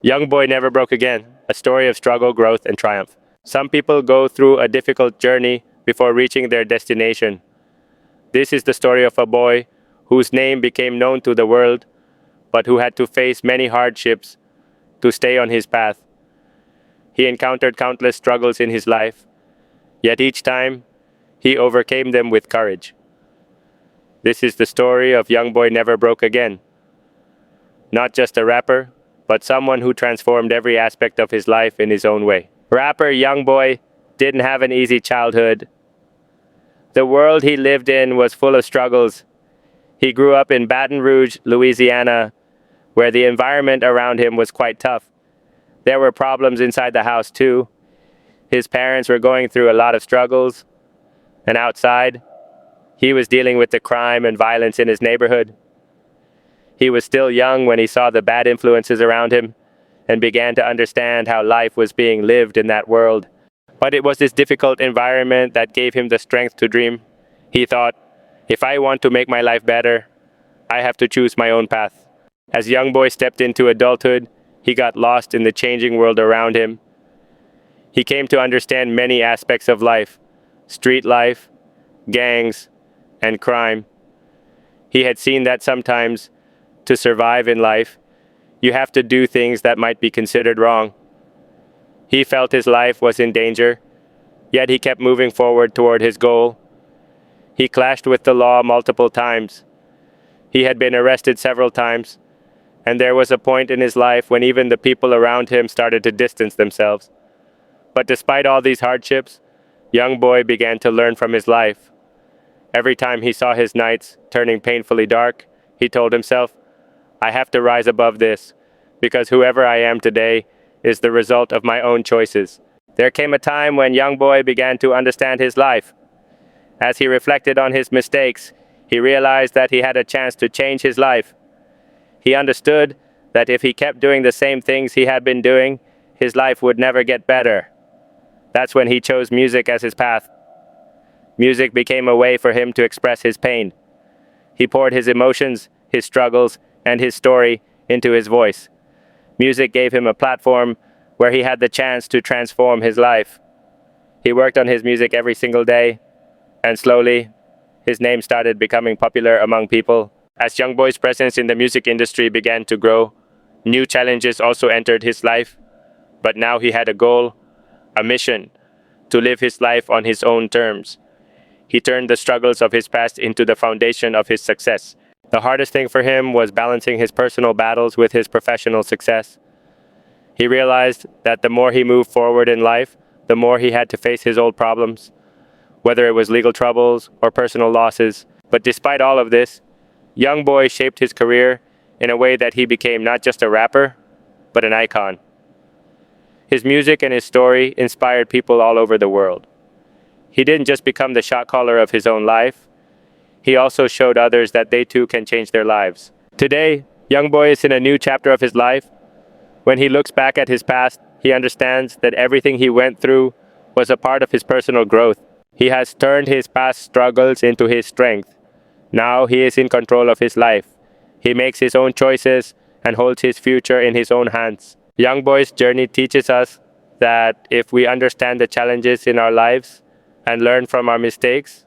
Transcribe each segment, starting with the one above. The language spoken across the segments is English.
YoungBoy Never Broke Again, a story of struggle, growth, and triumph. Some people go through a difficult journey before reaching their destination. This is the story of a boy whose name became known to the world, but who had to face many hardships to stay on his path. He encountered countless struggles in his life, yet each time, he overcame them with courage. This is the story of YoungBoy Never Broke Again. Not just a rapper, but someone who transformed every aspect of his life in his own way. Rapper YoungBoy didn't have an easy childhood. The world he lived in was full of struggles. He grew up in Baton Rouge, Louisiana, where the environment around him was quite tough. There were problems inside the house too. His parents were going through a lot of struggles. And outside, he was dealing with the crime and violence in his neighborhood. He was still young when he saw the bad influences around him and began to understand how life was being lived in that world. But it was this difficult environment that gave him the strength to dream. He thought, if I want to make my life better, I have to choose my own path. As YoungBoy stepped into adulthood, he got lost in the changing world around him. He came to understand many aspects of life: street life, gangs, and crime. He had seen that sometimes, to survive in life, you have to do things that might be considered wrong. He felt his life was in danger, yet he kept moving forward toward his goal. He clashed with the law multiple times. He had been arrested several times, and there was a point in his life when even the people around him started to distance themselves. But despite all these hardships, YoungBoy began to learn from his life. Every time he saw his nights turning painfully dark, he told himself, I have to rise above this, because whoever I am today is the result of my own choices. There came a time when YoungBoy began to understand his life. As he reflected on his mistakes, he realized that he had a chance to change his life. He understood that if he kept doing the same things he had been doing, his life would never get better. That's when he chose music as his path. Music became a way for him to express his pain. He poured his emotions, his struggles, and his story into his voice. Music gave him a platform where he had the chance to transform his life. He worked on his music every single day, and slowly, his name started becoming popular among people. As YoungBoy's presence in the music industry began to grow, new challenges also entered his life. But now he had a goal, a mission, to live his life on his own terms. He turned the struggles of his past into the foundation of his success. The hardest thing for him was balancing his personal battles with his professional success. He realized that the more he moved forward in life, the more he had to face his old problems, whether it was legal troubles or personal losses. But despite all of this, YoungBoy shaped his career in a way that he became not just a rapper, but an icon. His music and his story inspired people all over the world. He didn't just become the shot caller of his own life, he also showed others that they too can change their lives. Today, YoungBoy is in a new chapter of his life. When he looks back at his past, he understands that everything he went through was a part of his personal growth. He has turned his past struggles into his strength. Now he is in control of his life. He makes his own choices and holds his future in his own hands. YoungBoy's journey teaches us that if we understand the challenges in our lives and learn from our mistakes,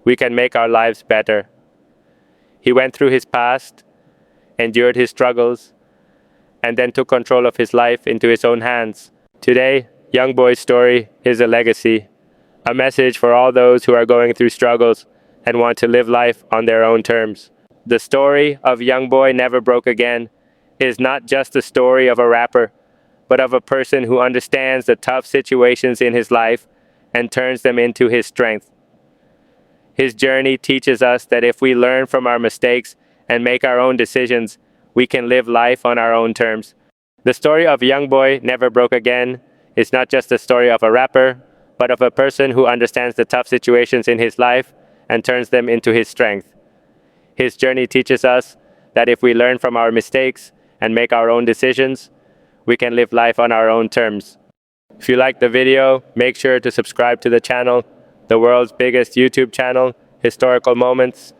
we can make our lives better. He went through his past, endured his struggles, and then took control of his life into his own hands. Today, YoungBoy's story is a legacy, a message for all those who are going through struggles and want to live life on their own terms. The story of YoungBoy Never Broke Again is not just the story of a rapper, but of a person who understands the tough situations in his life and turns them into his strength. His journey teaches us that if we learn from our mistakes and make our own decisions, we can live life on our own terms. The story of YoungBoy Never Broke Again is not just the story of a rapper, but of a person who understands the tough situations in his life and turns them into his strength. His journey teaches us that if we learn from our mistakes and make our own decisions, we can live life on our own terms. If you liked the video, make sure to subscribe to the channel, the world's biggest YouTube channel, Historical Moments.